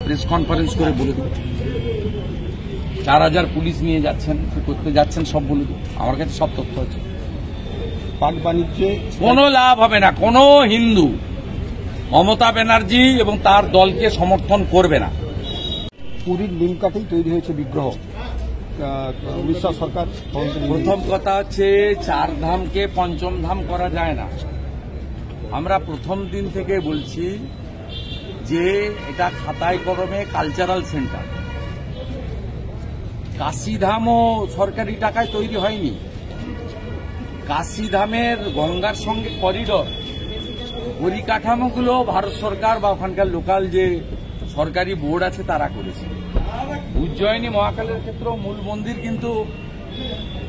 Press conference করে বলে দেব। 4000 police নিয়ে যাচ্ছেন, কি করতে যাচ্ছেন সব বলে দেব। আমার কাছে সব তথ্য আছে। পাক বাণিজ্যে কোনো লাভ হবে না। কোনো হিন্দু মমতা ব্যানার্জি এবং তার দলকে সমর্থন করবে না। পুরীর নিমকাঠেই তৈরি হয়েছে বিগ্রহ। উড়িষ্যা সরকার প্রথম কথা হচ্ছে 4 ধামকে পঞ্চম ধাম করা যায় না। আমরা প্রথম দিন থেকে বলছি যে এটা খাতায় কলমে কালচারাল সেন্টার। কাশীধামও সরকারি টাকায় তৈরি হয়নি। কাশীধামের গঙ্গার সঙ্গে করিডর পরিকাঠামোগুলো ভারত সরকার বা ওখানকার লোকাল যে সরকারি বোর্ড আছে তারা করেছে। উজ্জয়িনী মহাকালের ক্ষেত্রেও মূল মন্দির কিন্তু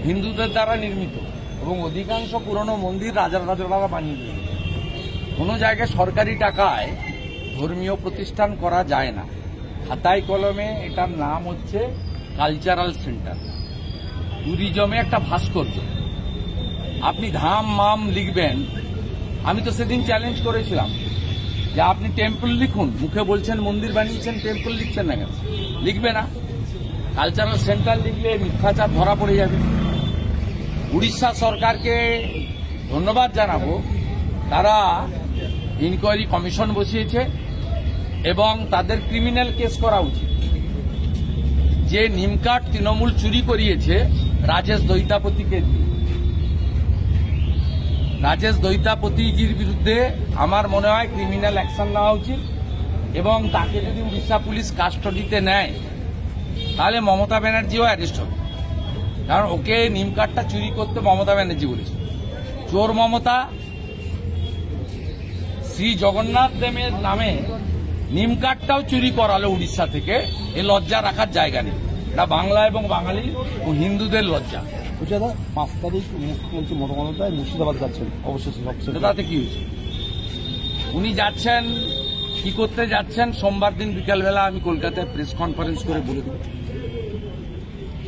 হিন্দুদের দ্বারা নির্মিত এবং অধিকাংশ পুরনো মন্দির রাজারা বানিয়ে দিয়েছে। কোনো জায়গায় সরকারি টাকায় ধর্মীয় প্রতিষ্ঠান করা যায় না। খাতায় কলমে এটার নাম হচ্ছে কালচারাল সেন্টার। ট্যুরিজমে একটা ভাস্কর্য। আপনি ধাম মাম লিখবেন, আমি তো সেদিন চ্যালেঞ্জ করেছিলাম যে আপনি টেম্পল লিখুন। মুখে বলছেন মন্দির বানিয়েছেন, টেম্পল লিখছেন না কেন? লিখবে না। কালচারাল সেন্টার লিখলে মিথ্যাচার ধরা পড়ে যাবে। উড়িষ্যা সরকারকে ধন্যবাদ জানাবো, তারা ইনকোয়ারি কমিশন বসিয়েছে এবং তাদের ক্রিমিনাল কেস করা উচিত। যে নিমকাঠ তৃণমূল চুরি করিয়েছে রাজেশ দৈতাপতিকে দিয়ে, রাজেশ দৈতাপতিজির বিরুদ্ধে আমার মনে হয় ক্রিমিনাল অ্যাকশন নেওয়া উচিত এবং তাকে যদি উড়িষ্যা পুলিশ কাস্টডিতে নেয় তাহলে মমতা ব্যানার্জিও অ্যারেস্ট হবে। কারণ ওকে নিমকাঠটা চুরি করতে মমতা ব্যানার্জি বলেছে। চোর মমতা শ্রী জগন্নাথ দেবের নামে নিমকাঠটাও চুরি করালো উড়িষ্যা থেকে। এ লজ্জা রাখার জায়গা নেই। এটা বাংলা এবং বাঙালি ও হিন্দুদের লজ্জা। 5 তারিখ মুখ্যমন্ত্রী মমতা বন্দ্যোপাধ্যায় মুর্শিদাবাদ যাচ্ছেন, অবশেষে তাতে কি হয়েছে? উনি যাচ্ছেন, কি করতে যাচ্ছেন সোমবার দিন বিকালবেলা আমি কলকাতায় প্রেস কনফারেন্স করে বলে দেব।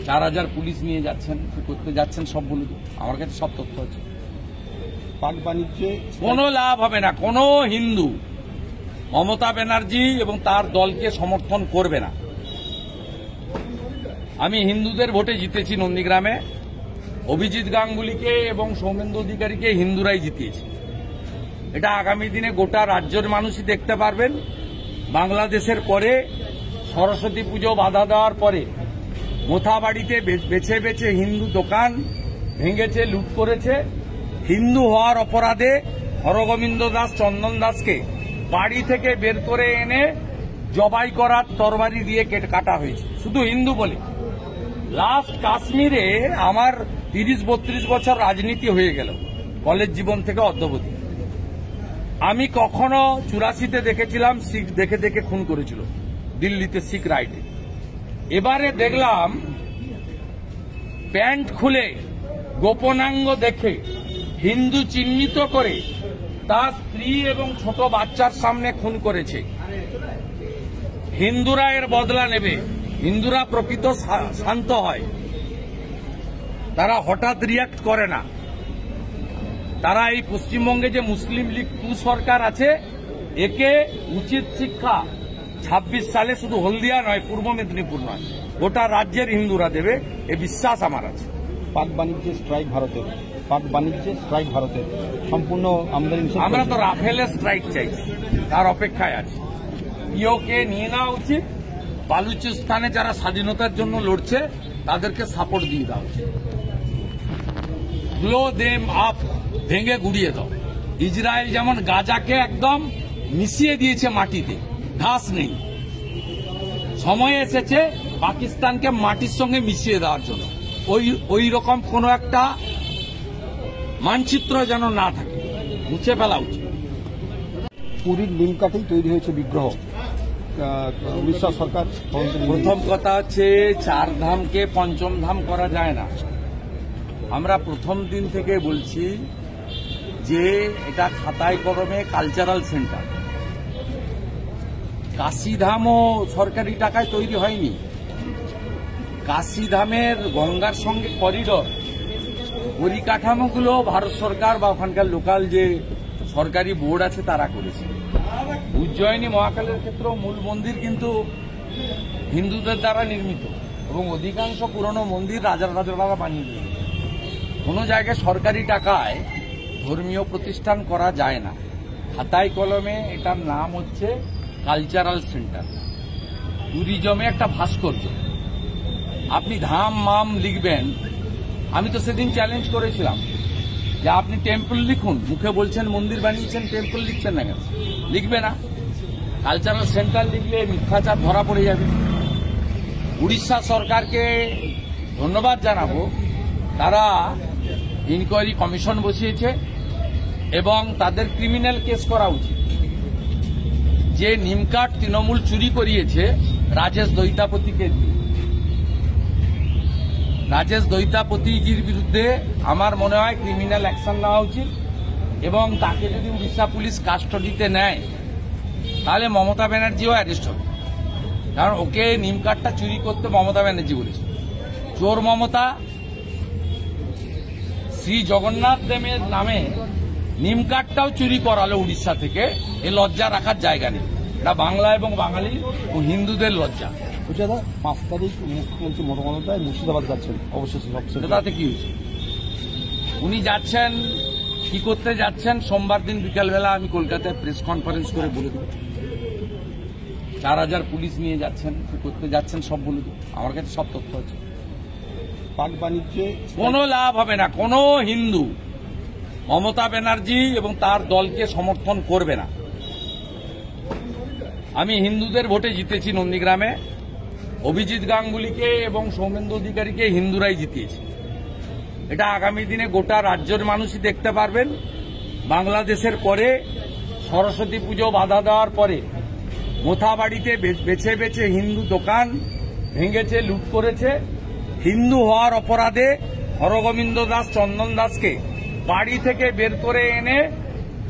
4000 পুলিশ নিয়ে যাচ্ছেন, কি করতে যাচ্ছেন সব বলে দেব। আমার কাছে সব তথ্য আছে। পাক বাণিজ্যে কোনো লাভ হবে না। কোনো হিন্দু মমতা ব্যানার্জি এবং তার দলকে সমর্থন করবে না। আমি হিন্দুদের ভোটে জিতেছি নন্দীগ্রামে। অভিজিৎ গাঙ্গুলিকে এবং সৌমেন্দু অধিকারীকে হিন্দুরাই জিতিয়েছে। এটা আগামী দিনে গোটা রাজ্যের মানুষই দেখতে পারবেন। বাংলাদেশের পরে সরস্বতী পুজো বাধা দেওয়ার পরে মোথাবাড়িতে বেছে বেছে হিন্দু দোকান ভেঙেছে, লুট করেছে। হিন্দু হওয়ার অপরাধে হরগোবিন্দ দাস, চন্দন দাসকে বাড়ি থেকে বের করে এনে জবাই করার তরবারি দিয়ে কাটা হয়েছে, শুধু হিন্দু বলে। লাস্ট কাশ্মীরে আমার 30-32 বছর রাজনীতি হয়ে গেল, কলেজ জীবন থেকে অদ্যাবধি। আমি কখনো 84-তে দেখেছিলাম শিখ দেখে দেখে খুন করেছিল দিল্লিতে শিখ রাইটে। এবারে দেখলাম প্যান্ট খুলে গোপনাঙ্গ দেখে হিন্দু চিহ্নিত করে তার স্ত্রী এবং ছোট বাচ্চার সামনে খুন করেছে। হিন্দুরা এর বদলা নেবে। হিন্দুরা প্রকৃত শান্ত হয়, তারা হঠাৎ রিয়াক্ট করে না। তারা এই পশ্চিমবঙ্গে যে মুসলিম লীগ 2 সরকার আছে, একে উচিত শিক্ষা 26 সালে শুধু হলদিয়া নয়, পূর্ব মেদিনীপুর নয়, গোটা রাজ্যের হিন্দুরা দেবে, এ বিশ্বাস আমার আছে। পাক বাণিজ্যে স্ট্রাইক ভারতের, পাক বাণিজ্যে স্ট্রাইক ভারতের সম্পূর্ণ আমদানি। আমরা তো রাফেলের স্ট্রাইক চাইছি, তার অপেক্ষায় আছি। পিওকে নিয়ে নেওয়া উচিত। বালুচিস্তানে যারা স্বাধীনতার জন্য লড়ছে তাদেরকে সাপোর্ট দিয়ে দেওয়া উচিত। ব্লো দেম আপ, ভেঙে গুড়িয়ে দাও। ইসরায়েল যেমন গাজাকে একদম মিশিয়ে দিয়েছে মাটিতে, ঘাস নেই। সময় এসেছে পাকিস্তানকে মাটির সঙ্গে মিশিয়ে দেওয়ার জন্য। ওই রকম কোন একটা মানচিত্র যেন না থাকে, মুছে ফেলা উচিত। পুরীর নিমকাঠেই তৈরি হয়েছে বিগ্রহ। উড়িষ্যা সরকার প্রথম কথা হচ্ছে 4 ধামকে পঞ্চম ধাম করা যায় না। আমরা প্রথম দিন থেকে বলছি যে এটা খাতায় কলমে কালচারাল সেন্টার। কাশীধামও সরকারি টাকায় তৈরি হয়নি। কাশীধামের গঙ্গার সঙ্গে করিডর পরিকাঠামোগুলো ভারত সরকার বা ওখানকার লোকাল যে সরকারি বোর্ড আছে তারা করেছে। উজ্জয়িনী মহাকালের ক্ষেত্রেও মূল মন্দির কিন্তু হিন্দুদের দ্বারা নির্মিত এবং অধিকাংশ পুরনো মন্দির রাজারা বানিয়ে দিয়েছে। কোনো জায়গায় সরকারি টাকায় ধর্মীয় প্রতিষ্ঠান করা যায় না। খাতায় কলমে এটার নাম হচ্ছে কালচারাল সেন্টার, ট্যুরিজমে একটা ভাস্কর্য। আপনি ধাম মাম লিখবেন, আমি তো সেদিন চ্যালেঞ্জ করেছিলাম যে আপনি টেম্পল লিখুন, মুখে বলছেন মন্দির বানিয়েছেন, টেম্পল লিখছেন না কেন? লিখবে না। কালচারাল সেন্টার লিখলে মিথ্যাচার ধরা পড়ে যাবে। উড়িষ্যা সরকারকে ধন্যবাদ জানাবো, তারা ইনকোয়ারি কমিশন বসিয়েছে এবং তাদের ক্রিমিনাল কেস করা উচিত। যে নিমকাঠ তৃণমূল চুরি করিয়েছে রাজেশ দৈতাপতিকে দিয়ে, রাজেশ দৈতাপতিজির বিরুদ্ধে আমার মনে হয় ক্রিমিনাল অ্যাকশন নেওয়া উচিত এবং তাকে যদি উড়িষ্যা পুলিশ কাস্টডিতে নেয় তাহলে মমতা ব্যানার্জিও অ্যারেস্ট হবে। কারণ ওকে নিমকাঠটা চুরি করতে মমতা ব্যানার্জি বলেছে। চোর মমতা শ্রী জগন্নাথ দেবের নামে নিমকাঠটাও চুরি করালো উড়িষ্যা থেকে। এ লজ্জা রাখার জায়গা নেই। এটা বাংলা এবং বাঙালি ও হিন্দুদের লজ্জা। 5 তারিখ মুখ্যমন্ত্রী মমতা বন্দ্যোপাধ্যায় মুর্শিদাবাদ যাচ্ছেন, অবশ্যই তাতে কি হয়েছে? উনি যাচ্ছেন, কি করতে যাচ্ছেন? সোমবার দিন বিকালবেলা আমি কলকাতায় প্রেস কনফারেন্স করে বলে দেব। 4000 পুলিশ নিয়ে যাচ্ছেন, কি করতে যাচ্ছেন সব বলে দেব। আমার কাছে সব তথ্য আছে। পাক বাণিজ্যে কোনো লাভ হবে না। কোনো হিন্দু মমতা ব্যানার্জি এবং তার দলকে সমর্থন করবে না। আমি হিন্দুদের ভোটে জিতেছি নন্দীগ্রামে। অভিজিৎ গাঙ্গুলিকে এবং সৌমেন্দু অধিকারীকে হিন্দুরাই জিতিয়েছে। এটা আগামী দিনে গোটা রাজ্যের মানুষই দেখতে পারবেন। বাংলাদেশের পরে সরস্বতী পুজো বাধা দেওয়ার পরে মোথাবাড়িতে বেছে বেছে হিন্দু দোকান ভেঙেছে, লুট করেছে। হিন্দু হওয়ার অপরাধে হরগোবিন্দ দাস, চন্দন দাসকে বাড়ি থেকে বের করে এনে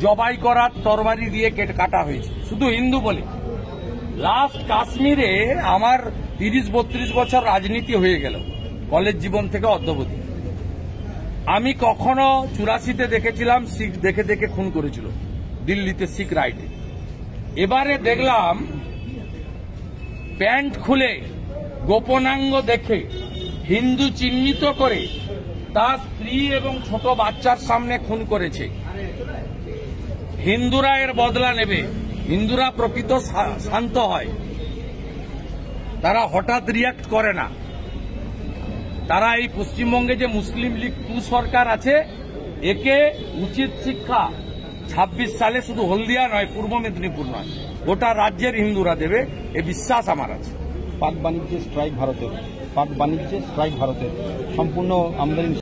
জবাই করার তরবারি দিয়ে কাটা হয়েছে, শুধু হিন্দু বলে। লাস্ট কাশ্মীরে আমার 30-32 বছর রাজনীতি হয়ে গেল, কলেজ জীবন থেকে অদ্যাবধি। আমি কখনো 84-তে দেখেছিলাম শিখ দেখে দেখে খুন করেছিল দিল্লিতে শিখ রাইটে। এবারে দেখলাম প্যান্ট খুলে গোপনাঙ্গ দেখে হিন্দু চিহ্নিত করে তার স্ত্রী এবং ছোট বাচ্চার সামনে খুন করেছে। হিন্দুরা এর বদলা নেবে। হিন্দুরা প্রকৃত শান্ত হয়, তারা হঠাৎ রিয়াক্ট করে না। তারা এই পশ্চিমবঙ্গে যে মুসলিম লীগ 2 সরকার আছে, একে উচিত শিক্ষা 26 সালে শুধু হলদিয়া নয়, পূর্ব মেদিনীপুর নয়, গোটা রাজ্যের হিন্দুরা দেবে, এ বিশ্বাস আমার আছে। পাক বাণিজ্যে স্ট্রাইক ভারতের, সম্পূর্ণ আমদানি